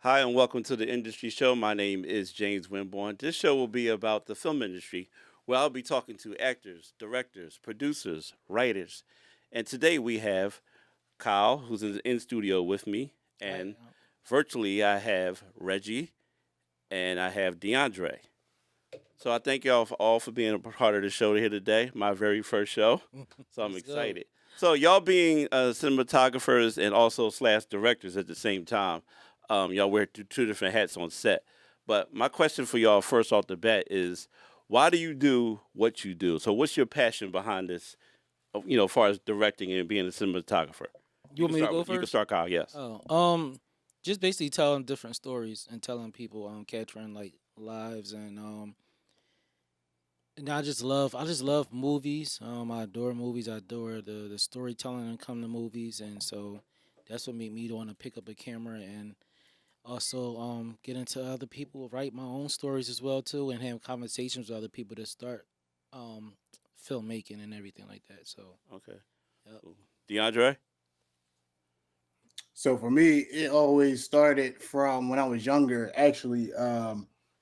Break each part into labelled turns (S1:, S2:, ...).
S1: Hi, and welcome to the Industry Show. My name is James Winborn. This show will be about the film industry, where I'll be talking to actors, directors, producers, writers. And today we have Kyle, who's in studio with me,
S2: Right.
S1: and virtually I have Reggie and I have DeAndre. So I thank y'all all for being a part of the show here today, my very first show. So I'm
S2: Let's go.
S1: excited. So y'all being cinematographers and also slash directors at the same time, y'all wear two different hats on set. But my question for y'all first off the bat is, why do you do what you do? So what's your passion behind this? As far as directing and being a cinematographer.
S2: You want me to go
S1: You can
S2: first?
S1: start, Kyle. Yes.
S2: Oh, just basically telling different stories and telling people, capturing like lives and I just love movies. I adore movies. I adore the storytelling and come to movies, and so that's what made me want to pick up a camera and also get into other people, write my own stories as well too, and have conversations with other people to start um filmmaking and everything like that. So,
S1: Okay.
S2: yep.
S1: Cool. DeAndre.
S3: So for me, it always started from when I was younger. Actually,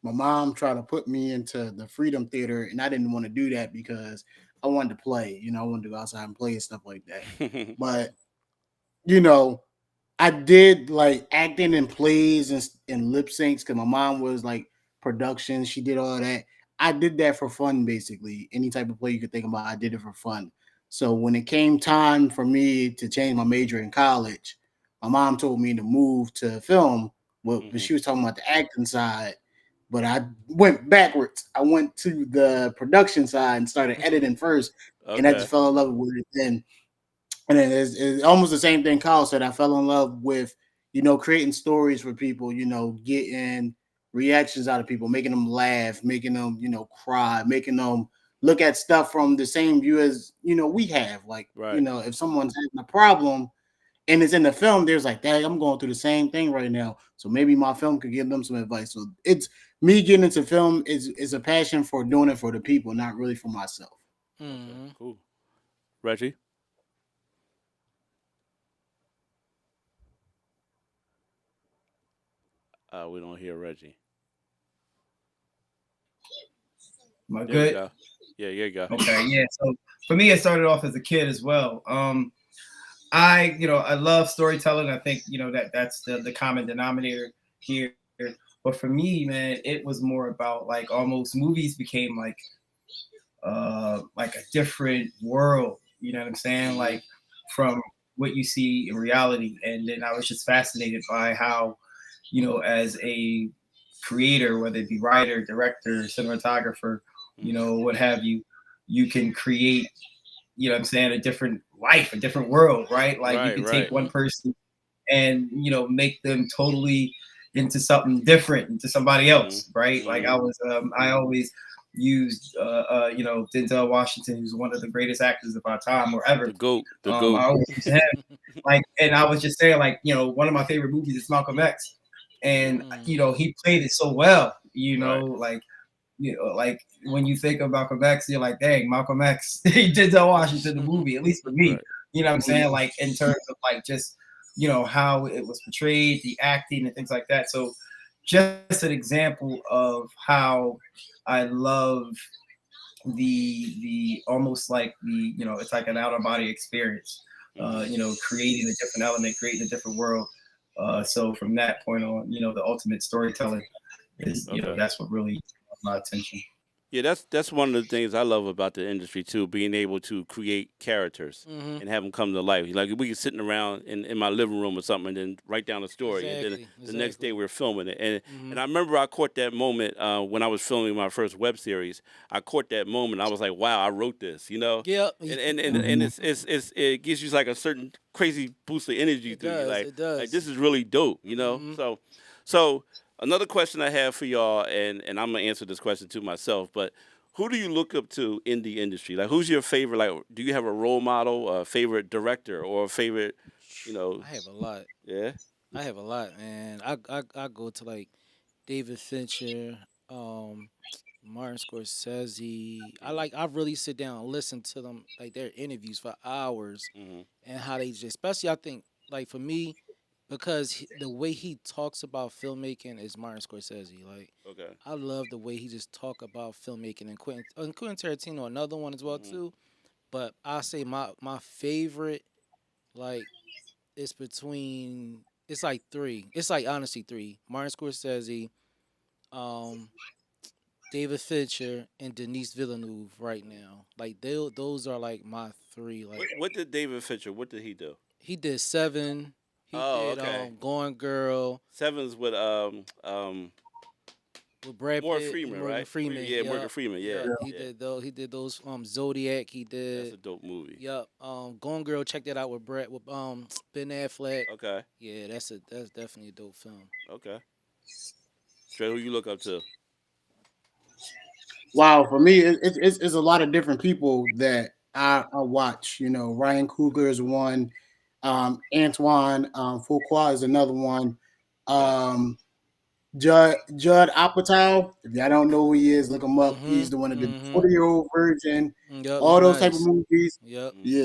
S3: my mom tried to put me into the Freedom Theater, and I didn't want to do that because I wanted to play. I wanted to go outside and play and stuff like that. But you know, I did like acting in plays and lip syncs because my mom was like production. She did all that. I did that for fun, basically. Any type of play you could think about, I did it for fun. So when it came time for me to change my major in college, my mom told me to move to film. Well, but
S1: hmm
S3: she was talking about the acting side, but I went backwards. I went to the production side and started editing first, and I just
S1: Okay.
S3: fell in love with it. And then it's almost the same thing Kyle said. I fell in love with, creating stories for people, getting reactions out of people, making them laugh, making them, cry, making them look at stuff from the same view as, we have. Like,
S1: Right.
S3: if someone's having a problem and it's in the film, there's like, dang, I'm going through the same thing right now. So maybe my film could give them some advice. So it's me getting into film is a passion for doing it for the people, not really for myself.
S1: Okay.
S2: Hmm.
S1: Cool. Reggie. We don't hear Reggie.
S4: Am I
S1: There we
S4: good?
S1: go. Yeah, there you go.
S4: Okay, yeah. So for me, it started off as a kid as well. I love storytelling. I think that's the common denominator here. But for me, man, it was more about like almost movies became like a different world. You know what I'm saying?
S1: hmm
S4: Like from what you see in reality, and then I was just fascinated by how as a creator, whether it be writer, director, cinematographer,
S1: hmm
S4: what have you, you can create, what I'm saying, a different life, a different world, right? Like you
S1: Right,
S4: can take
S1: right.
S4: one person and, make them totally into something different, into somebody
S1: hmm
S4: else, right? Like
S1: hmm
S4: I always used, Denzel Washington, who's one of the greatest actors of our time or
S1: The
S4: ever.
S1: goat, the
S4: I
S1: goat.
S4: always use him like, and I was just saying, like, one of my favorite movies is Malcolm X, and
S2: Mm.
S4: he played it so well.
S1: Right.
S4: Like, like when you think of Malcolm X, you're like, dang, Malcolm X, he did tell Washington the movie, at least for me.
S1: Right.
S4: You know what I'm
S3: Oh
S4: saying?
S3: yeah.
S4: Like in terms of like just how it was portrayed, the acting and things like that. So just an example of how I love the almost like it's like an out of body experience.
S1: hmm
S4: Creating a different element, creating a different world. So from that point on, the ultimate storytelling is
S1: Okay.
S4: that's what really caught my attention.
S1: Yeah, that's one of the things I love about the industry too, being able to create characters
S2: Hmm.
S1: and have them come to life. Like we can sitting around in my living room or something, and then write down a story, and then
S2: Exactly.
S1: the next day
S2: Exactly.
S1: we're filming it. And
S2: Hmm.
S1: I remember I caught that moment when I was filming my first web series. I caught that moment. I was like, wow, I wrote this,
S2: Yep.
S1: and it gives you like a certain crazy boost of energy
S2: It
S1: through you,
S2: does. It
S1: like
S2: does.
S1: this is really dope.
S2: Hmm.
S1: So another question I have for y'all, and I'm gonna answer this question to myself, but who do you look up to in the industry? Like, who's your favorite? Like, do you have a role model, a favorite director, or a favorite? You know,
S2: I have a lot.
S1: yeah.
S2: I have a lot, and I go to like David Fincher, um, Martin Scorsese. I really sit down and listen to them like their interviews for hours
S1: hmm
S2: and how they just, especially I think like for me. because the way he talks about filmmaking is Martin Scorsese. Like
S1: Okay.
S2: I love the way he just talk about filmmaking and Quentin Tarantino, another one as well
S1: Hmm.
S2: too. But I say my favorite like it's between it's like three. It's like honestly three. Martin Scorsese, um, David Fincher, and Denise Villeneuve right now. Like those are like my three. Like
S1: What did David Fincher? What did he do?
S2: he did Seven. He
S1: Oh,
S2: did
S1: okay.
S2: Gone Girl
S1: Seven's with
S2: with Brad
S1: Morgan
S2: Pitt and
S1: Freeman,
S2: Morgan
S1: right?
S2: Freeman.
S1: Yeah, Morgan
S2: Yup,
S1: Freeman. Yeah,
S2: yup.
S1: yeah.
S2: He did those Zodiac. He
S1: That's a
S2: did
S1: dope movie.
S2: yup. Gone Girl. Check that out with Ben Affleck.
S1: Okay,
S2: Yeah, that's definitely a dope film.
S1: okay. Trey, who you look up to?
S3: Wow, for me, it's a lot of different people that I watch. You know, Ryan Coogler is one. Antoine Fuqua is another one.
S1: Okay.
S3: Um, Judd Apatow. If y'all don't know who he is, look him up. He's
S2: Mhm.
S3: the one that did the
S2: Mhm.
S3: 40-year-old virgin.
S2: Yup. He
S3: All those type of
S2: nice.
S3: movies.
S2: Yep.
S1: Mhm.
S3: Yeah,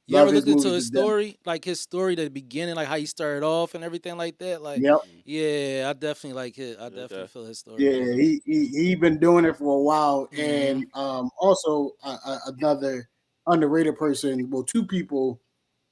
S2: You
S3: love
S2: ever
S3: his
S2: looked into
S3: movies to
S2: his
S3: death.
S2: story, like his story, the beginning, like how he started off and everything like that? Like,
S3: Yep.
S1: Mhm.
S2: yeah, I definitely like it. I definitely
S1: Okay.
S2: feel his story.
S3: Yeah,
S2: Yeah.
S3: he been doing it for a while,
S2: Mhm.
S3: and also another underrated person. Well, two people.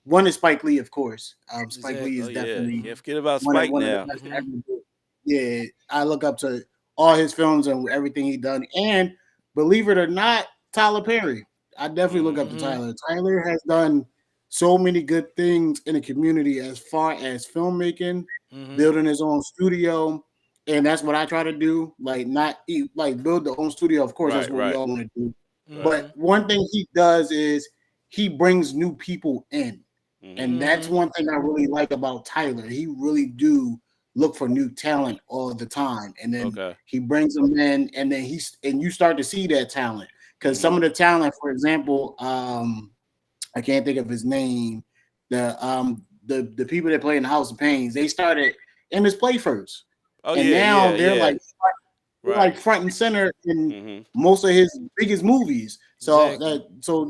S3: One is Spike Lee, of course. Spike Lee
S1: Oh
S3: is
S2: Exactly.
S1: yeah,
S3: definitely
S1: can't
S2: Mhm.
S1: forget about Spike
S3: one of the
S1: now.
S3: best to
S2: Mhm.
S3: ever do. Yeah, I look up to all his films and everything he done. And believe it or not, Tyler Perry. I definitely look
S1: Hmm.
S3: up to
S2: Mhm.
S3: Tyler. Tyler has done so many good things in the community as far as filmmaking,
S2: Mhm.
S3: building his own studio, and that's what I try to do. Like not eat, like build the own studio. Of course, that's
S1: Right,
S3: what we
S1: right,
S3: all want to do.
S1: right.
S3: But
S2: Mhm.
S3: one thing he does is he brings new people in.
S1: Hmm.
S3: And that's
S2: Mhm.
S3: one thing I really like about Tyler. He really do look for new talent all the time, and then
S1: Okay.
S3: he brings them in, and then you start to see that talent because some
S1: Hmm.
S3: of the talent, for example, I can't think of his name. The people that play in the House of Pains, they started in his play first,
S1: Oh
S3: and
S1: yeah,
S3: now
S1: yeah, yeah.
S3: they're
S1: Right.
S3: like front and center in
S1: Hmm.
S3: most of his biggest movies.
S2: Exactly.
S3: So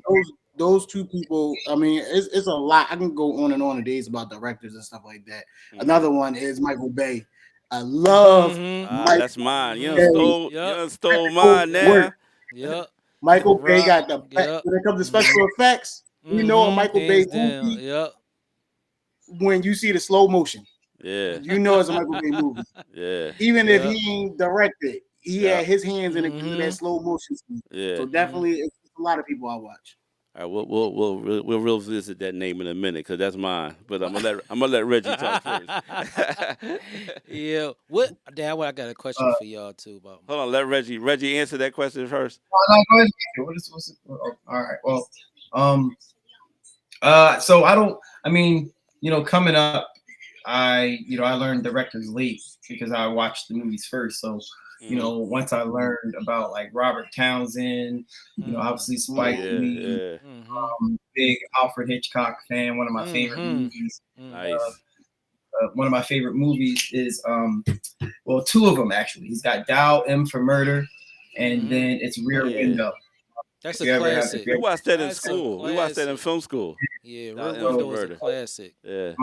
S3: those two people, I mean, it's a lot. I can go on and on in days about directors and stuff like that.
S1: Hmm.
S3: Another one is Michael Bay. I love
S2: Mhm.
S1: Ah,
S3: Michael
S1: that's mine.
S2: Mhm.
S3: Bay.
S1: You
S2: Yep.
S1: done stole
S3: Technical
S1: mine
S2: Yep.
S3: work.
S1: now.
S2: Yep. The
S3: Michael Bay
S2: Rock.
S3: got
S2: Yep.
S3: when it comes to
S2: Mhm.
S3: special effects. You know a
S2: Mhm.
S3: Michael Bay
S2: Hands down.
S3: movie
S2: Yep.
S3: when you see the slow motion.
S1: Yeah,
S3: You know it's a Michael Bay movie.
S1: yeah,
S3: Even if
S2: Yep.
S3: he ain't directed, he
S1: yeah,
S3: had his hands in it because of that
S2: Mhm.
S3: slow motion scene.
S1: yeah.
S3: So
S2: Mhm.
S3: definitely, it's a lot of people I watch.
S1: All right, we'll revisit that name in a minute because that's mine. But I'm gonna let Reggie talk first.
S2: Yeah. What? Dad, I got a question
S4: Uh,
S2: for y'all too about.
S1: Hold on, let Reggie answer that question first.
S4: no, go ahead. What's it? Oh, all right. Well, um, so I don't. I mean, coming up, I learned directors late because I watched the movies first. So,
S1: Hmm.
S4: once I learned about like Robert Townsend,
S2: Mm.
S4: obviously
S1: Oh
S4: Spike
S3: Mhm.
S1: yeah,
S4: Lee,
S1: yeah,
S2: Mhm.
S4: big Alfred Hitchcock fan. One of my favorite
S2: Mhm.
S4: movies.
S2: Mm.
S1: nice.
S4: One of my favorite movies is well, two of them actually. He's got Dial M for Murder, and
S2: Mhm.
S4: then it's
S1: Oh
S4: Rear
S1: yeah,
S4: Window.
S2: That's
S4: If
S2: a
S4: you ever have, if
S2: classic.
S4: you
S1: we
S4: ever,
S1: watched that in
S2: That's a
S1: school. We watched that in
S2: classic.
S1: film school.
S2: Yeah, Rear
S1: Dot M for
S2: Window
S4: so
S2: is a
S1: murder.
S2: classic.
S1: Yeah.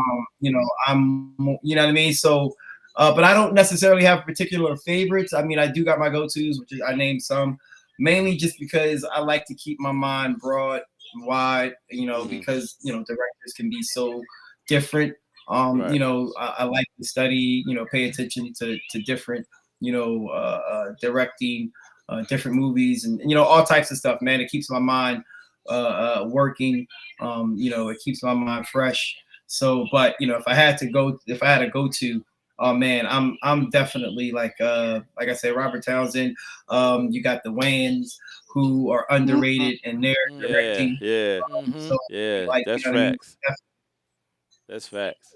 S4: I'm, what I mean. So, but I don't necessarily have particular favorites. I mean, I do got my go-tos, which is, I named some, mainly just because I like to keep my mind broad, and wide.
S1: Hmm.
S4: Because directors can be so different.
S1: Right.
S4: I like to study, pay attention to different, directing, different movies, and all types of stuff. Man, it keeps my mind working. It keeps my mind fresh. So, but if I had to go to, oh man, I'm definitely like I said, Robert Townsend. You got the Wayans who are
S3: Mhm.
S4: underrated in their
S2: Mm.
S1: Yeah,
S4: directing.
S1: yeah,
S4: So
S2: Mhm.
S1: yeah.
S4: like
S1: That's
S4: what I mean.
S1: facts. That's facts.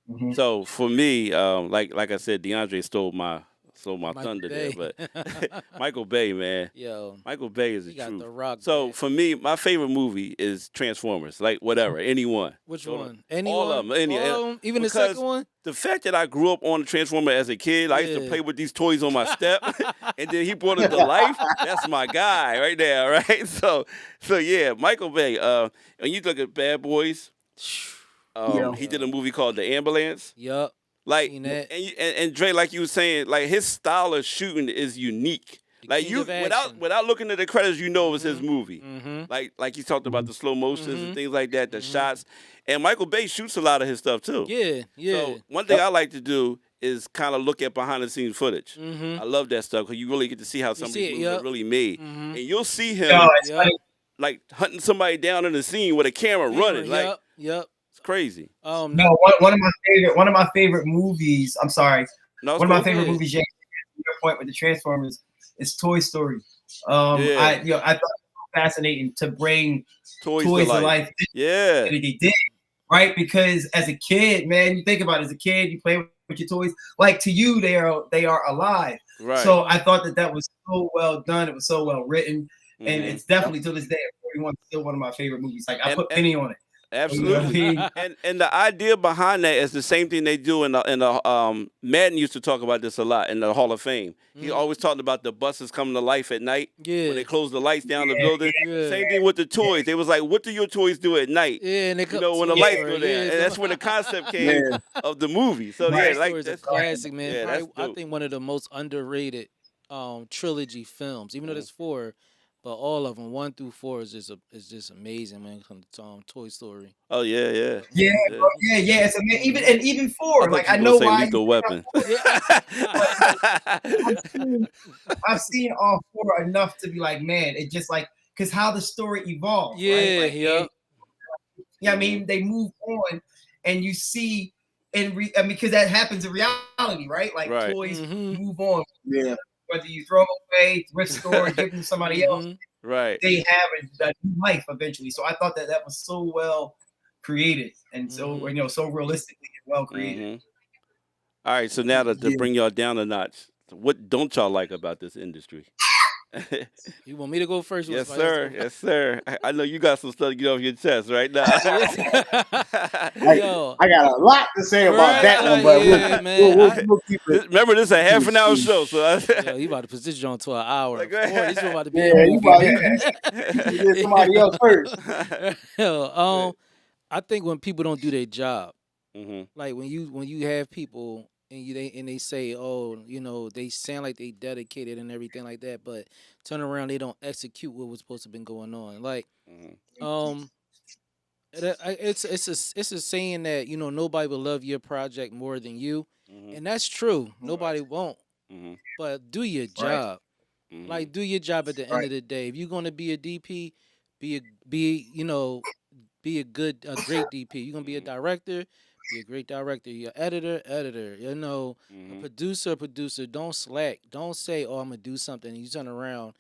S4: Mhm.
S1: So for me, like I said, DeAndre stole my
S2: Michael
S1: thunder there,
S2: Bay.
S1: but Michael Bay, man,
S2: Yo,
S1: Michael Bay is the
S2: he got
S1: truth.
S2: the Rock
S1: So
S2: back.
S1: for me, my favorite movie is Transformers. Like whatever, anyone,
S2: Which
S1: Don't-
S2: one?
S1: all of
S2: Anyone?
S1: them,
S2: All of them? Even the second
S1: because
S2: one?
S1: the fact that I grew up on the Transformer as a kid, I used to
S2: Yeah.
S1: play with these toys on my step, and then he brought it to life. That's my guy right there, right? So yeah, Michael Bay. And you look at Bad Boys.
S3: Yeah.
S1: He did a movie called The Ambulance.
S2: Yup.
S1: Like,
S2: Seen that.
S1: and Dre, like you was saying, like his style of shooting is unique.
S2: The
S1: Like
S2: king
S1: you,
S2: of
S1: without
S2: action.
S1: without looking at the credits, you know it was his
S2: Mhm.
S1: movie.
S2: Mm-hmm.
S1: Like you talked about the slow motions and
S2: Mhm.
S1: things like that, the
S2: Mhm.
S1: shots. And Michael Bay shoots a lot of his stuff too.
S2: Yeah. Yeah.
S1: So one thing I like to do is kind of look at behind the scenes footage.
S2: Mm-hmm.
S1: I love that stuff because you really get to see how some of
S2: see
S1: these
S2: it,
S1: movies are
S2: yup.
S1: really made,
S2: Mm-hmm.
S1: and you'll see him
S4: Yo, it's
S2: Yup.
S4: funny.
S1: like hunting somebody down in the scene with a camera running. Like
S2: Yup. Yup.
S1: it's crazy.
S2: Um.
S4: No, one of my favorite movies. I'm sorry.
S1: No, it's
S4: One of my
S1: cool.
S4: favorite
S2: Yeah.
S4: movies, James, to your point with the Transformers, is Toy Story.
S1: Yeah.
S4: I thought it was fascinating to bring
S1: Toys
S4: toys
S1: to
S4: to
S1: life.
S4: life.
S1: Yeah.
S4: That they did, right? Because as a kid, man, you think about it, as a kid, you play with your toys. Like to you, they are alive.
S1: Right.
S4: So I thought that was so well done. It was so well written, and
S1: Mhm.
S4: it's definitely to this day, 41 still one of my favorite movies. Like I
S1: And-
S4: put penny on it.
S1: Absolutely.
S4: You know what I mean?
S1: And the idea behind that is the same thing they do in the Madden used to talk about this a lot in the Hall of Fame. He
S2: Mhm.
S1: always talked about the buses coming to life at night
S2: Yeah.
S1: when they close the lights down the building.
S2: Yeah.
S1: Same thing with the toys. They was like, what do your toys do at night?
S2: Yeah, and they
S1: You know, when the
S2: Toy
S1: lights
S2: Story,
S1: go down.
S2: yeah,
S1: And that's when the concept came
S3: Yeah.
S1: of the movie. So
S4: Right.
S1: yeah, like
S2: Story is a
S1: that's
S2: classic, man.
S1: Yeah, that's
S2: Probably, I
S1: dope.
S2: think one of the most underrated trilogy films. Even though
S1: Mhm.
S2: there's four, but all of them, 1 through 4, is just amazing when it comes to Toy Story.
S1: Oh yeah, yeah.
S4: Yeah,
S1: Yeah.
S4: bro, yeah. It's even
S1: I
S4: four.
S1: thought
S4: Like
S1: you
S4: I
S1: were
S4: know
S1: gonna say
S4: why.
S1: Lethal Weapon.
S4: I've seen all four enough to be like, man, it just like because how the story evolves,
S2: Yeah,
S4: right? Like,
S2: yeah.
S4: I mean, they move on, and you see, because that happens in reality, right? Like
S1: Right.
S4: toys
S2: Mhm.
S4: move on,
S3: Yeah.
S4: whether you throw them away, thrift store, and give them to somebody else,
S2: Mhm.
S1: Right.
S4: they have a new life eventually. So I thought that was so well created and so
S2: Mhm.
S4: so realistically and well created.
S1: Mhm. All right, so now to
S3: Yeah.
S1: bring y'all down a notch, what don't y'all like about this industry?
S2: You want me to go first?
S1: Yes, sir. Yes, sir. I know you got some stuff to get off your chest right now.
S2: Yo,
S3: I got a lot to say about
S2: Right,
S3: that one, but
S2: yeah, man.
S3: we'll keep it.
S1: Remember, this is a half an hour show, so
S2: Yo, you about to position on to an hour.
S1: Like,
S2: Boy, this is about to be
S3: Yeah,
S2: a
S3: you
S2: movie,
S3: about
S2: man.
S3: to get somebody else first.
S2: Yo, I think when people don't do their job,
S1: hmm
S2: like when you have people and they say, oh, they sound like they dedicated and everything like that, but turn around they don't execute what was supposed to been going on. Like,
S1: hmm
S2: it's a saying that nobody will love your project more than you,
S1: hmm
S2: and that's true. Nobody won't,
S1: hmm
S2: but do your
S4: Right.
S2: job.
S1: hmm
S2: Like, do your job at the end
S4: Right.
S2: of the day. If you're gonna be a DP, be a great DP. You're gonna be a director, be a great director. You're editor. A producer. Don't slack. Don't say, "Oh, I'm gonna do something." And you turn around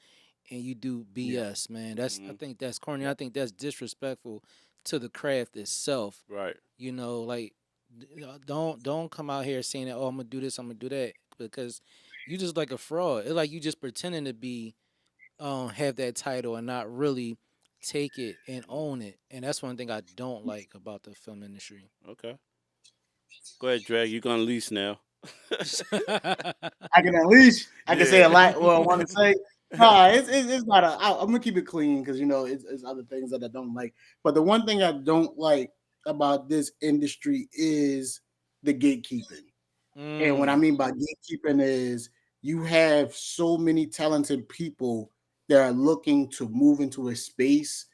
S2: and you do BS, man. I think that's corny. I think that's disrespectful to the craft itself.
S1: Right.
S2: Like, don't come out here saying that, "Oh, I'm gonna do this, I'm gonna do that," because you just like a fraud. It's like you just pretending to be have that title and not really take it and own it. And that's one thing I don't like about the film industry.
S1: Okay. Go ahead, Drag. You gonna lease now.
S3: I can unleash. I can say a lot. What I want to say. Nah, it's not a. I'm gonna keep it clean because it's other things that I don't like. But the one thing I don't like about this industry is the gatekeeping. And what I mean by gatekeeping is you have so many talented people that are looking to move into a space,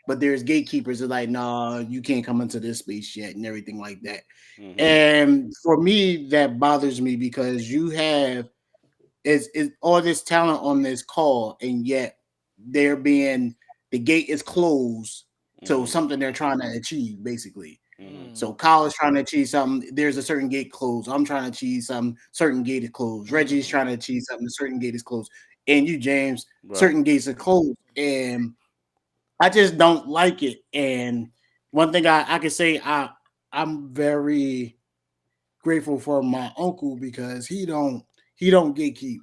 S3: but there's gatekeepers that are like, nah, you can't come into this space yet, and everything like that.
S1: Mhm.
S3: And for me, that bothers me because you have is all this talent on this call, and yet the gate is closed to
S1: Mhm.
S3: something they're trying to achieve, basically.
S1: Mhm.
S3: So Kyle is trying to achieve something. There's a certain gate closed. I'm trying to achieve something. Certain gate is closed. Reggie's trying to achieve something. A certain gate is closed. And you, James,
S1: Right.
S3: certain gates are closed. And I just don't like it. And one thing I can say, I'm very grateful for my uncle because he don't gatekeep.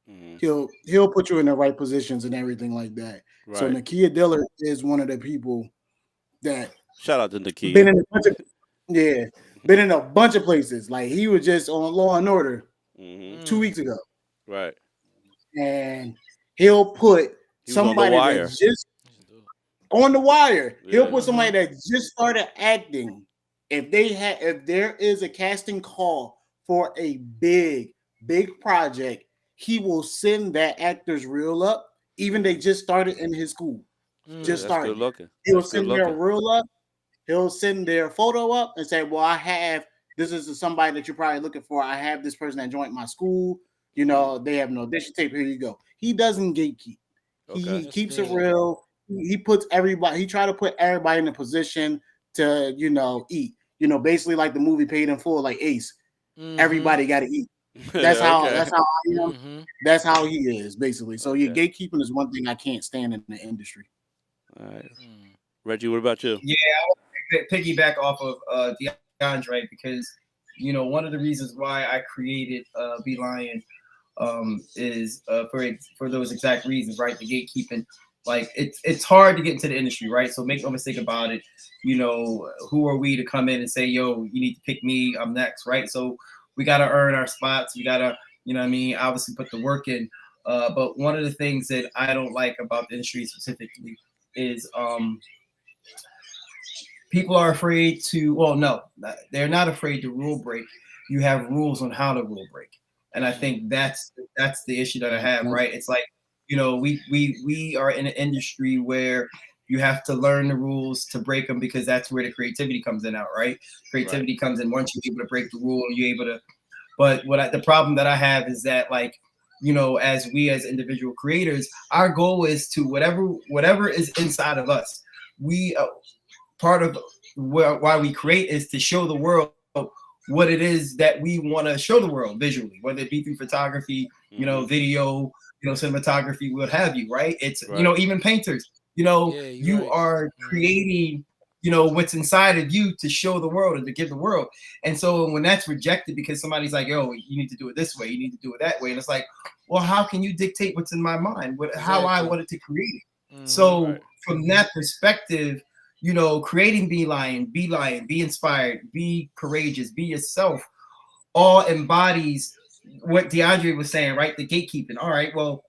S1: Mhm.
S3: He'll put you in the right positions and everything like that. So
S1: Right.
S3: Nakia Dillard is one of the people that
S1: Shout out to
S3: been
S1: Nakia.
S3: in a bunch of been in a bunch of places. Like he was just on Law and Order
S1: Mhm.
S3: 2 weeks ago,
S1: Right.
S3: and he'll put
S1: He was on The
S3: somebody
S1: Wire.
S3: that's just on the wire. He'll
S1: Yeah.
S3: put somebody that just started acting if there is a casting call for a big project, he will send that actor's reel up. Even they just started in his school, just
S1: That's good
S3: started.
S1: looking.
S3: He'll
S1: That's good
S3: send their
S1: looking.
S3: reel up. He'll send their photo up and say, "Well, I have this is somebody that you're probably looking for. I have this person that joined my school. You know, they have an audition tape. Here you go." He doesn't gatekeep.
S1: Okay.
S3: He
S2: That's
S3: keeps it
S2: good.
S3: real. He puts everybody. He try to put everybody in a position to eat. Basically like the movie Paid in Full, like Ace.
S2: Mm-hmm.
S3: Everybody got to eat. That's how.
S1: Okay.
S3: That's how I am.
S2: Mm-hmm.
S3: That's how he is basically. So yeah,
S1: Okay.
S3: gatekeeping is one thing I can't stand in the industry.
S1: All right.
S2: Mm.
S1: Reggie, what about you?
S4: Yeah, I want to piggyback off of DeAndre because one of the reasons why I created Be Lion is for those exact reasons, right? The gatekeeping, like it's hard to get into the industry, right? So make no mistake about it. Who are we to come in and say, "Yo, you need to pick me. I'm next," right? So we got to earn our spots. We got to, what I mean, obviously put the work in. But one of the things that I don't like about the industry specifically is people are afraid to. Well, no, they're not afraid to rule break. You have rules on how to rule break, and I think that's the issue that I have. Right? It's like we are in an industry where you have to learn the rules to break them because that's where the creativity comes in out. Right? Creativity comes in once you're able to break the rule and you're able to. But the problem that I have is that as we as individual creators, our goal is to whatever is inside of us. We part of why we create is to show the world what it is that we want to show the world visually, whether it be through photography, video, cinematography, what have you, right? It's even painters,
S2: Yeah, you're
S4: you
S2: right.
S4: are creating what's inside of you to show the world and to give the world. And so when that's rejected because somebody's like, "Oh, you need to do it this way, you need to do it that way," and it's like, well, how can you dictate what's in my mind, how I
S2: Exactly.
S4: wanted to create it?
S2: Mhm.
S4: So
S1: Right.
S4: from that perspective, creating Be Lion, be inspired, be courageous, be yourself, all embodies what DeAndre was saying, right? The gatekeeping. All right, well,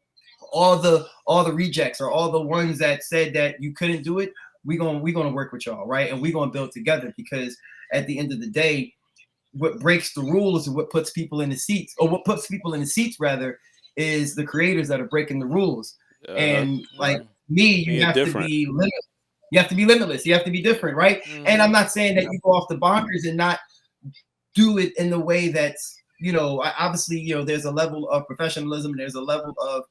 S4: all the rejects or all the ones that said that you couldn't do it, we're gonna work with y'all, right? And we're gonna build together because at the end of the day, what breaks the rules and what puts people in the seats, or what puts people in the seats rather, is the creators that are breaking the rules.
S1: Uh-huh.
S4: And like
S2: Mm.
S4: me, you
S1: Being
S4: have to
S1: different.
S4: be limitless. You have to be limitless. You have to be different, right? And I'm
S2: Mhm.
S4: not saying that you go off the bonkers and not do it in the way that's, obviously, there's a level of professionalism, there's a level of,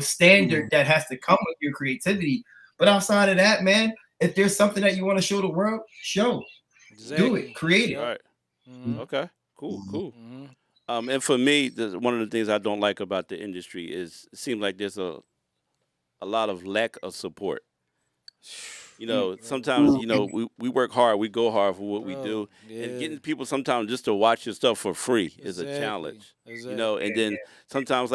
S4: standard that has to come with your creativity. But outside of that, man, if there's something that you want to show the world, do
S2: Exactly.
S4: it, create it.
S2: Yep.
S1: Right.
S2: Mhm.
S1: Okay. Cool. Cool.
S2: Mhm.
S1: And for me, one of the things I don't like about the industry is it seems like there's a lot of lack of support.
S2: Bro.
S1: Sometimes we work hard, we go hard for what we
S2: Bro.
S1: do, and
S2: Yeah.
S1: getting people sometimes just to watch your stuff for free is a
S2: Exactly.
S1: challenge.
S2: Exactly.
S1: And then sometimes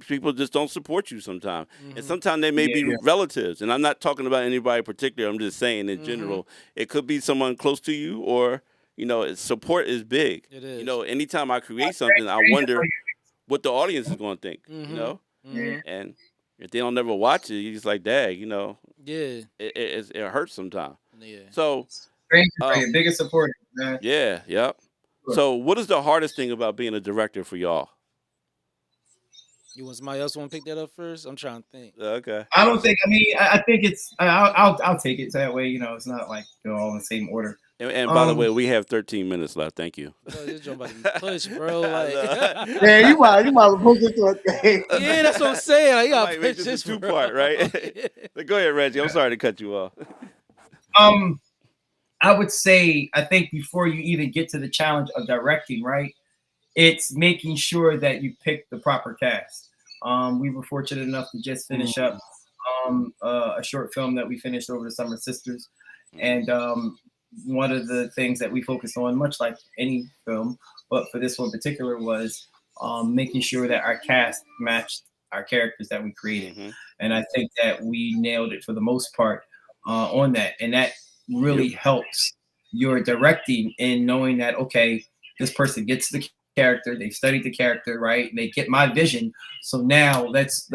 S1: people just don't support you sometimes, and
S2: Mhm.
S1: sometimes they may
S4: Yeah,
S1: be relatives, and I'm not talking about anybody particular. I'm just saying in
S2: Mhm.
S1: general, it could be someone close to you, or support is big.
S2: It is.
S1: Anytime I create something, I wonder what the audience is going to think.
S2: Mhm. Mhm.
S1: And if they don't ever watch it, you're just like, dang,
S2: Yeah.
S1: it hurts sometimes.
S2: Yeah.
S1: So,
S4: Thank you for
S1: um,
S4: your biggest supporter, man.
S1: yeah, yep. So, what is the hardest thing about being a director for y'all?
S2: You want somebody else want to pick that up first? I'm trying to think.
S1: Okay.
S4: I don't think. I mean, I think it's. I'll take it that way. It's not like they're all in the same order.
S1: And by the way, we have 13 minutes left. Thank you.
S2: Bro, this joint about to be pushed, bro. Like,
S3: Yeah, you might put this to a thing.
S2: yeah, that's what I'm saying. Like, you
S1: I
S2: gotta
S1: might make
S2: push
S1: this a
S2: this, bro.
S1: two-part, right?
S2: Yeah.
S1: Go ahead, Reggie. I'm sorry to cut you off.
S4: I would say I think before you even get to the challenge of directing, right? It's making sure that you pick the proper cast. We were fortunate enough to just finish up a short film that we finished over the summer, Sisters, and one of the things that we focused on, much like any film, but for this one in particular, was making sure that our cast matched our characters that we created.
S1: Mhm.
S4: And I think that we nailed it for the most part on that. And that really helps your directing in knowing that, okay, this person gets the character, they've studied the character, right? They get my vision. So now let's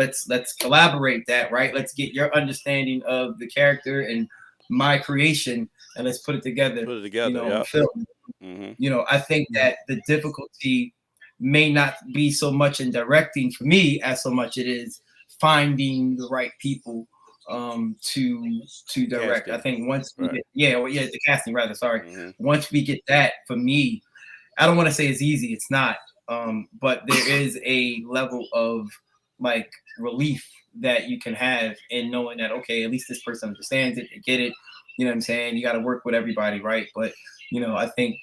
S4: collaborate that, right? Let's get your understanding of the character and my creation and let's put it together,
S1: Put it together.
S4: on
S1: Yeah.
S4: film. I think that the difficulty may not be so much in directing for me as so much it is finding the right people to direct.
S1: Casting.
S4: I think once we
S1: Right.
S4: get the casting rather, sorry. Once we get that, for me, I don't want to say it's easy, it's not. But there is a level of like relief that you can have in knowing that, okay, at least this person understands it, they get it. You know what I'm saying? You got to work with everybody, right? But I think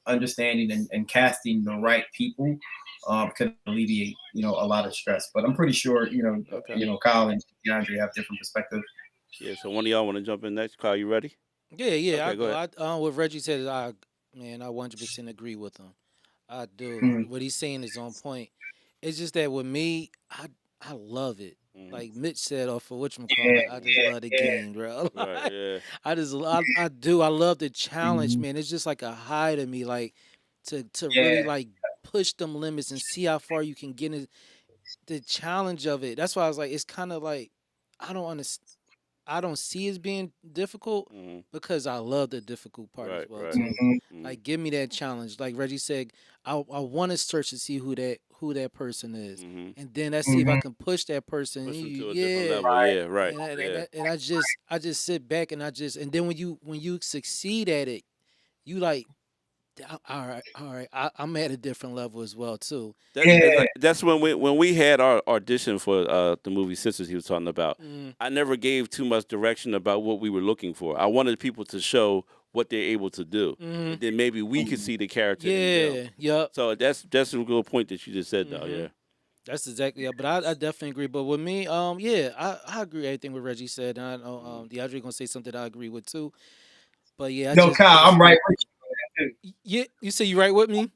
S4: understanding and casting the right people could alleviate a lot of stress. But I'm pretty sure
S1: Okay.
S4: Kyle and DeAndre have different perspectives.
S1: Yeah. So one of y'all want to jump in next? Kyle, you ready?
S2: Yeah, I
S1: Okay. Go
S2: go.
S1: ahead.
S2: What Reggie said, I 100% agree with him. I do.
S4: Mhm.
S2: What he's saying is on point. It's just that with me, I love it.
S1: Mhm.
S2: Like Mitch said, off of
S4: Yeah,
S2: whatchamacallit, I just
S4: yeah,
S2: love the
S4: yeah.
S2: game, bro.
S1: Right.
S2: Like,
S1: Yeah.
S2: I do. I love the challenge,
S4: Mhm.
S2: man. It's just like a high to me, like to really
S4: Yeah.
S2: like push them limits and see how far you can get in the challenge of it. That's why I was like, it's kind of like I don't understand. I don't see it as being difficult
S1: Mhm.
S2: because I love the difficult part as
S1: Right.
S2: well
S1: Right.
S2: too.
S4: Mhm.
S1: Mhm.
S2: Like give me that challenge. Like Reggie said, I want to search to see who that person is,
S1: Mhm.
S2: and then let's see if I
S4: Mhm.
S2: can push that person.
S1: Push them to a different
S2: Yeah,
S1: level.
S4: Right.
S1: Yeah. Right.
S2: and
S1: Yeah.
S2: I just sit back and then when you succeed at it, you like all right. I'm at a different level as well too.
S4: Yeah.
S1: That's when we had our audition for the movie Sisters he was talking about.
S2: Mm,
S1: I never gave too much direction about what we were looking for. I wanted people to show what they're able to do,
S2: mm,
S1: and then maybe we could
S4: Mhm.
S1: see the character in them.
S2: yeah, yep.
S1: So that's a good point that you just said, though.
S2: Mm-hmm.
S1: Yeah.
S2: That's exactly yeah, but I definitely agree. But with me, yeah, I agree with everything what Reggie said. And I know
S1: Mhm.
S2: DeAndre gonna say something I agree with too. But yeah,
S4: No,
S2: I
S4: Kyle,
S2: just
S4: I'm right with you.
S2: yeah, you say you right with me?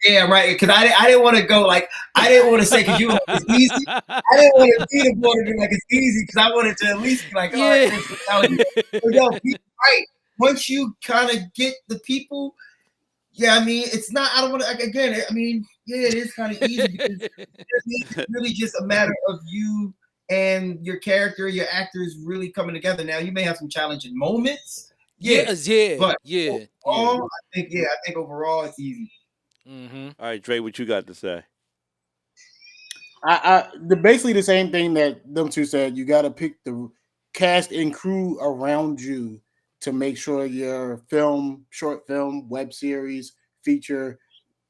S4: Yeah, right. Because I didn't want to go like I didn't want to say because you were like it's easy. I didn't want to be the boy to be like it's easy because I wanted to at least be like, all right,
S2: Yeah.
S4: this is how you. But yo, he's right. Once you kind of get the people, yeah, I mean, it's not. I don't want to again. I mean, yeah, it is kind of easy because it's really just a matter of you and your character, your actors really coming together. Now, you may have some challenging moments, yeah,
S2: Yes, yeah,
S4: but
S2: yeah, yeah.
S4: overall, I think overall it's easy.
S2: Mm-hmm.
S1: All right, Dre, what you got to say?
S3: The basically the same thing that them two said. You got to pick the cast and crew around you to make sure your film, short film, web series, feature,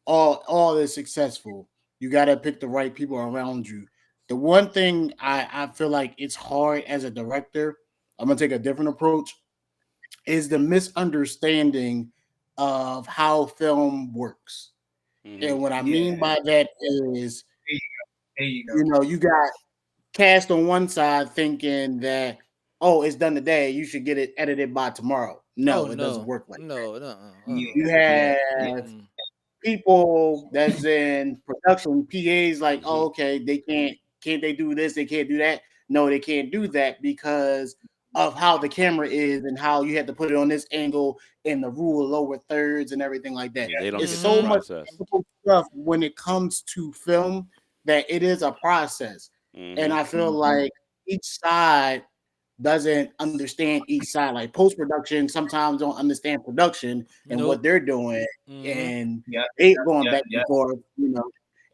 S3: all is successful. You got to pick the right people around you. The one thing I feel like it's hard as a director, I'm gonna take a different approach, is the misunderstanding of how film works.
S1: Hmm.
S3: And what I
S4: Yeah,
S3: mean by that is,
S4: there you go.
S3: you got cast on one side thinking that, oh, it's done today, you should get it edited by tomorrow.
S2: Oh
S3: No, it doesn't
S2: no,
S3: work like
S2: no,
S4: Yeah,
S3: that. You
S4: yeah, yeah.
S3: have
S2: Mm-mm.
S3: people that's in production, PAs like,
S1: Hmm.
S3: oh, okay, they can't they do this, they can't do that. No, they can't do that because of how the camera is and how you have to put it on this angle and the rule of lower thirds and everything like that.
S1: They don't
S3: It's
S1: get the
S3: so
S2: Mm-hmm.
S3: much
S1: process.
S3: technical stuff when it comes to film that it is a process. And
S1: Hmm.
S3: I feel
S4: Mhm.
S3: like each side doesn't understand each side. Like post production sometimes don't understand production and what
S2: Nope.
S3: they're doing,
S2: Mm-hmm.
S3: and
S4: Yeah,
S3: they going
S4: yeah,
S3: back
S4: yeah.
S3: and forth,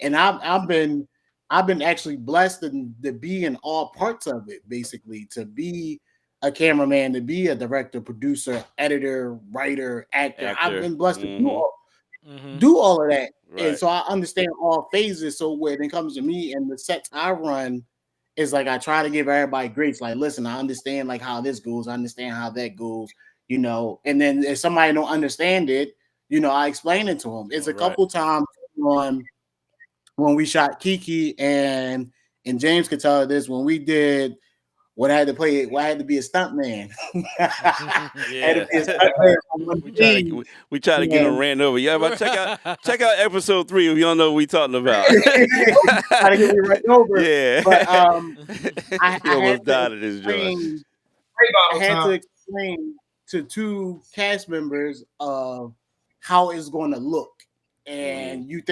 S3: And I've been actually blessed to be in all parts of it, basically, to be a cameraman, to be a director, producer, editor, writer, actor. I've
S1: Actor.
S3: been blessed to do
S1: Hmm.
S2: Mm-hmm.
S3: all of that. And
S1: Right.
S3: so I understand all phases. So when it comes to me and the sets I run, it's like I try to give everybody grace. Like, listen, I understand like how this goes, I understand how that goes, And then if somebody don't understand it, I explain it to them. It's
S1: All
S3: a
S1: right.
S3: couple times on when we shot Kiki and James could tell you this when we did what I had to be a stunt man. I had to
S1: Yeah.
S3: be a stunt man on one
S1: we try to
S3: scene.
S1: we try to get them
S3: And
S1: ran over. Yeah, but check out episode 3 if you don't know what we talking about.
S3: try to get me right over.
S1: Yeah.
S3: But I,
S1: He
S3: I had
S1: almost
S3: to
S1: died at his joint.
S3: explain
S4: Spray
S3: I
S4: bottle
S3: had to
S4: time.
S3: explain to two cast members of how it's going to look,
S1: Hmm.
S3: and you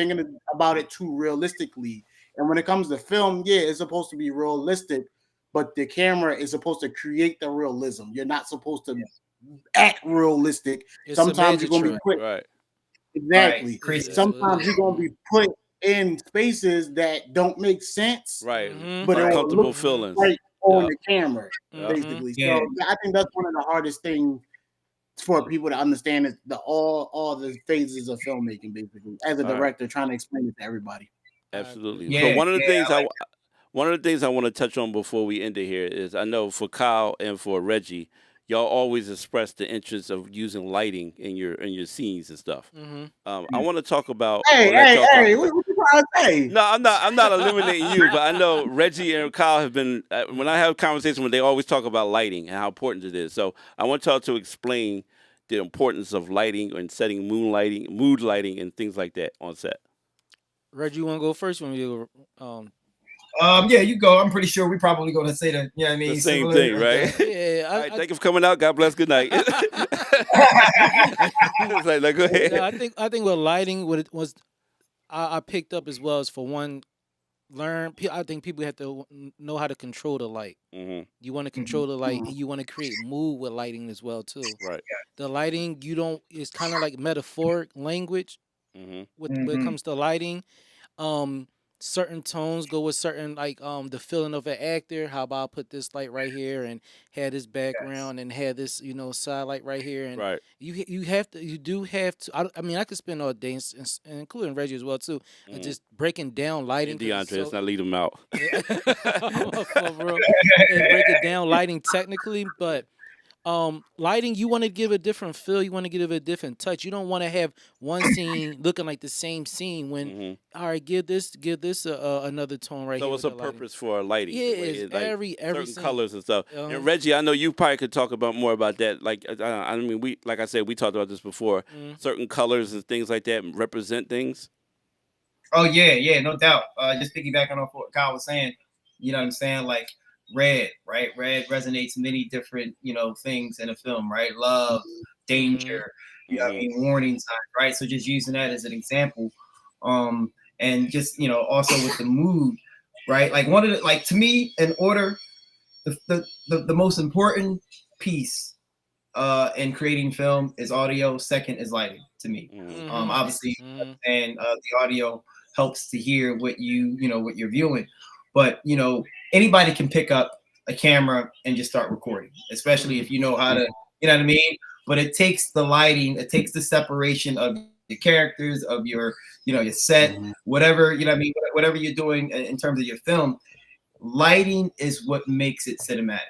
S3: about it too realistically. And when it comes to film, yeah, it's supposed to be realistic, but the camera is supposed to create the realism. You're not supposed to act realistic.
S2: It's a
S3: Sometimes
S2: magic
S3: you're gonna be
S2: trick.
S3: put
S1: Right.
S4: Right.
S3: exactly.
S4: Crazy.
S2: That's what it
S3: Sometimes
S2: is.
S3: you're gonna be put in spaces that don't make sense,
S1: Right.
S3: but it will
S1: Uncomfortable
S3: look
S1: feelings.
S3: right on
S1: Yeah.
S3: the camera,
S1: Yeah.
S3: basically.
S4: Yeah.
S3: So I think that's one of the hardest things for people to understand is the all the phases of filmmaking, basically, as a
S1: All right.
S3: director trying to explain it to everybody.
S1: Absolutely. So
S4: Yeah. Yeah. I like
S1: one of the things I want to touch on before we end it here is I know for Kyle and for Reggie, y'all always express the interest of using lighting in your scenes and stuff. I want to talk about
S3: Hey,
S1: or let
S3: hey,
S1: y'all talk
S3: hey!
S1: about.
S3: What you trying to say?
S1: No, I'm not eliminating you, but I know Reggie and Kyle have been. When I have conversations with, they always talk about lighting and how important it is. So I want y'all to explain the importance of lighting and setting mood lighting, and things like that on set.
S2: Reggie, you want to go first? When we go,
S4: Yeah, you go. I'm pretty sure we probably going to say the, you know what I
S1: The
S4: mean,
S1: same
S4: similar.
S1: thing, right?
S2: yeah,
S1: All right, thank you for coming out. God bless. Good night. It's like, no, go
S2: no,
S1: ahead.
S2: I think with lighting, what it was, I picked up as well as for one, I think people have to know how to control the light.
S1: Hmm.
S2: You want to control the light, and you want to create mood with lighting as well too.
S1: Right.
S2: The lighting, you don't. It's kind of like metaphoric language
S1: Hmm.
S2: when it comes to lighting. Um, certain tones go with certain like the feeling of an actor. How about I put this light right here and had this background and had this side light right here, and
S1: Right.
S2: you do have to. I mean, I could spend all day, and including Reggie as well too,
S1: Hmm.
S2: just breaking down lighting.
S1: And
S2: 'Cause it's
S1: DeAndre, let's not leave him out.
S2: for real, and break it down lighting technically, but lighting, you want to give a different feel, you want to give it a different touch. You don't want to have one scene looking like the same scene when
S1: Hmm.
S2: all right, give this another tone right
S1: So
S2: here
S1: what's
S2: with
S1: a
S2: the lighting.
S1: purpose for lighting?
S2: Yeah,
S1: The way
S2: it's
S1: like
S2: every
S1: certain
S2: scene.
S1: colors and stuff.
S2: Um,
S1: And Reggie, I know you probably could talk about more about that. Like, I mean, like I said, we talked about this before.
S2: mm,
S1: Certain colors and things like that represent things.
S4: Oh yeah, yeah, no doubt. Just piggybacking off what Kyle was saying, you know what I'm saying? Like red, right? Red resonates many different, things in a film, right? Love,
S2: mm,
S4: danger, you know what I
S1: Hmm.
S4: mean, warning signs, right? So just using that as an example. And just, also with the mood, right? Like one of the like to me, in order, the most important piece in creating film is audio, second is lighting to me.
S1: Hmm.
S4: Obviously,
S2: mm,
S4: and the audio helps to hear what what you're viewing, but anybody can pick up a camera and just start recording, especially if you know how to, you know what I mean. But it takes the lighting, it takes the separation of your characters, of your set, whatever, you know what I mean, whatever you're doing in terms of your film. Lighting is what makes it cinematic.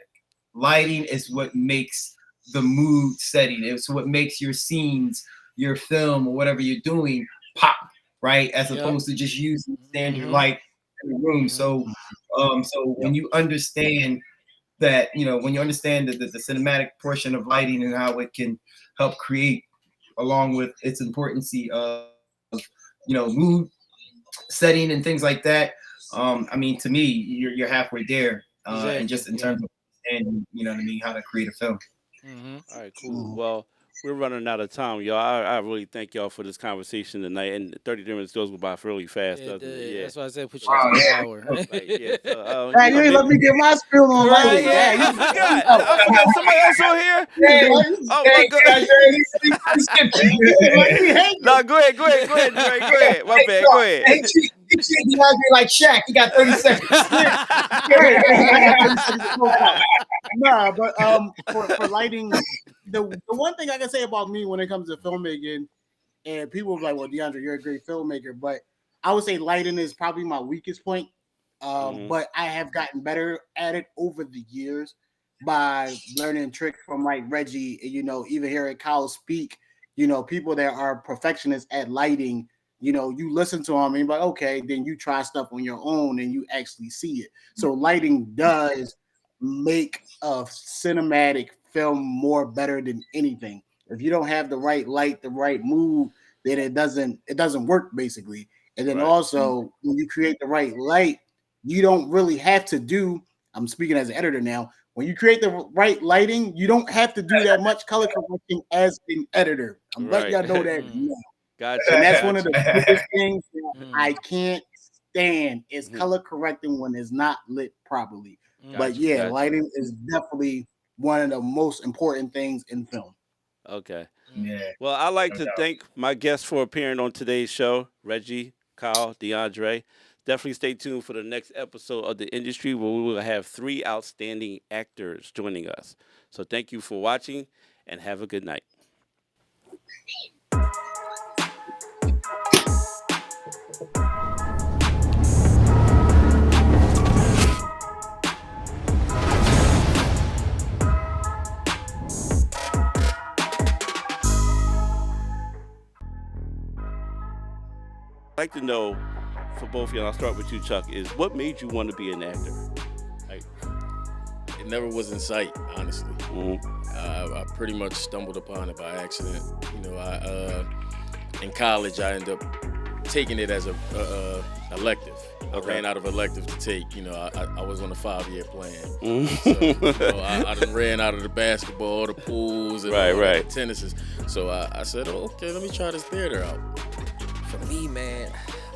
S4: Lighting is what makes the mood setting. It's what makes your scenes, your film, or whatever you're doing pop, right? As
S2: yep.
S4: opposed to just using standard
S2: Mhm.
S4: light in the room. So, when you understand that, when you understand the cinematic portion of lighting and how it can help create, along with its importance of, mood setting and things like that. I mean, to me, you're halfway there, and
S2: Exactly.
S4: just in
S2: Yep.
S4: terms of, and you know what I mean, how to create a film.
S1: All right, cool. Well, we're running out of time, y'all. I really thank y'all for this conversation tonight. And 30 minutes goes by really fast,
S2: It
S1: doesn't it?
S2: did.
S1: Yeah.
S2: That's why I said put you
S1: So,
S2: on to
S4: Oh
S2: an
S4: yeah,
S2: hour.
S1: like, yeah. So,
S3: Hey,
S1: you
S3: you
S1: know,
S3: ain't let
S1: maybe.
S3: me get my spiel on
S2: Right,
S3: lighting.
S1: Yeah,
S3: Yeah,
S1: I
S3: you
S1: forgot. I forgot somebody else on here. Oh,
S4: hey,
S1: but go.
S4: he skipped
S3: like
S4: it.
S3: he hating.
S1: No, go ahead, Dre. Go ahead. My bad. Go ahead.
S4: Hey, he treat DeAndre like Shaq. He got 30 seconds.
S3: Right, I got 30 seconds to close out. Nah, but for lighting, the one thing I can say about me when it comes to filmmaking, and people be like, "Well, DeAndre, you're a great filmmaker," but I would say lighting is probably my weakest point.
S1: Hmm.
S3: But I have gotten better at it over the years by learning tricks from like Reggie, and, even hearing Kyle speak. People that are perfectionists at lighting. You listen to them and you're like, okay, then you try stuff on your own and you actually see it. So lighting does make a cinematic film more better than anything. If you don't have the right light, the right mood, then it doesn't work basically. And then
S1: Right.
S3: also when you create the right light, you don't really have to do. I'm speaking as an editor now. When you create the right lighting, you don't have to do that much color correcting as an editor. I'm letting
S1: Right.
S3: y'all know that
S2: Mm,
S3: now. And
S1: Gotcha.
S3: that's one of
S1: Gotcha.
S3: the biggest things that
S2: mm,
S3: I can't stand is
S1: Mhm.
S3: color correcting when it's not lit properly. But
S1: you,
S3: yeah,
S1: got you.
S3: lighting is definitely one of the most important things in film.
S1: Okay.
S4: Yeah,
S1: Well, I'd like
S4: no
S1: to
S4: doubt.
S1: thank my guests for appearing on today's show, Reggie, Kyle, DeAndre. Definitely stay tuned for the next episode of The Industry where we will have 3 outstanding actors joining us. So thank you for watching and have a good night. I'd like to know, for both of you, and I'll start with you, Chuck, is what made you want to be an actor? Like,
S5: It never was in sight, honestly.
S1: mhm.
S5: I pretty much stumbled upon it by accident. You know, in college I ended up taking it as a elective. I
S1: Okay.
S5: ran out of elective to take. You know, I was on a 5-year plan.
S1: Mhm.
S5: So, you know, I done ran out of the basketball, the pools, and
S1: Right,
S5: all
S1: right.
S5: the tennises. So I said, oh, okay, let me try this theater out.
S6: For me, man,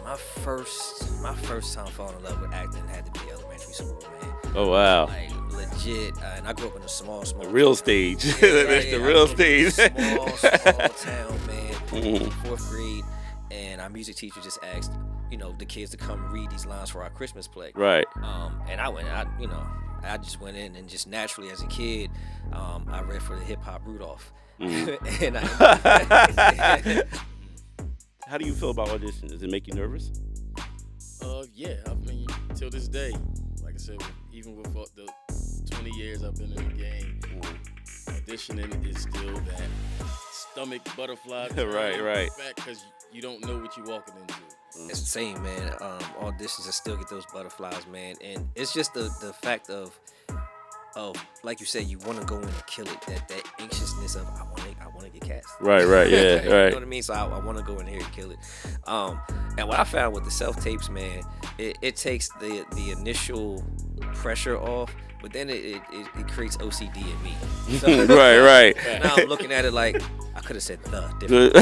S6: my first time falling in love with acting had to be elementary school, man.
S1: Oh, wow.
S6: Like legit, and I grew up in a small
S1: The real stage.
S6: Yeah,
S1: That's
S6: yeah,
S1: the
S6: I
S1: real
S6: grew up in
S1: stage.
S6: a small town, man.
S1: Mhm.
S6: 4th grade, and our music teacher just asked, the kids to come read these lines for our Christmas play.
S1: Right.
S6: And I just went in and just naturally as a kid, I read for the hip hop Rudolph.
S1: Mhm.
S6: And I,
S1: How do you feel about auditions? Does it make you nervous?
S5: Yeah, I mean, till this day, like I said, even with all the 20 years I've been in the game, auditioning is still that stomach butterfly.
S1: Right.
S5: Because you don't know what you're walking into.
S6: it's the same, man. Auditions, I still get those butterflies, man. And it's just the fact of like you said, you want to go in and kill it. That anxiousness of I want to get cast.
S1: Right, yeah,
S6: You know
S1: right.
S6: what I mean? So I want to go in here and kill it. And what I found with the self tapes, man, it takes the initial pressure off, but then it creates OCD in me. So
S1: Right.
S6: now I'm looking at it like I could have said the different.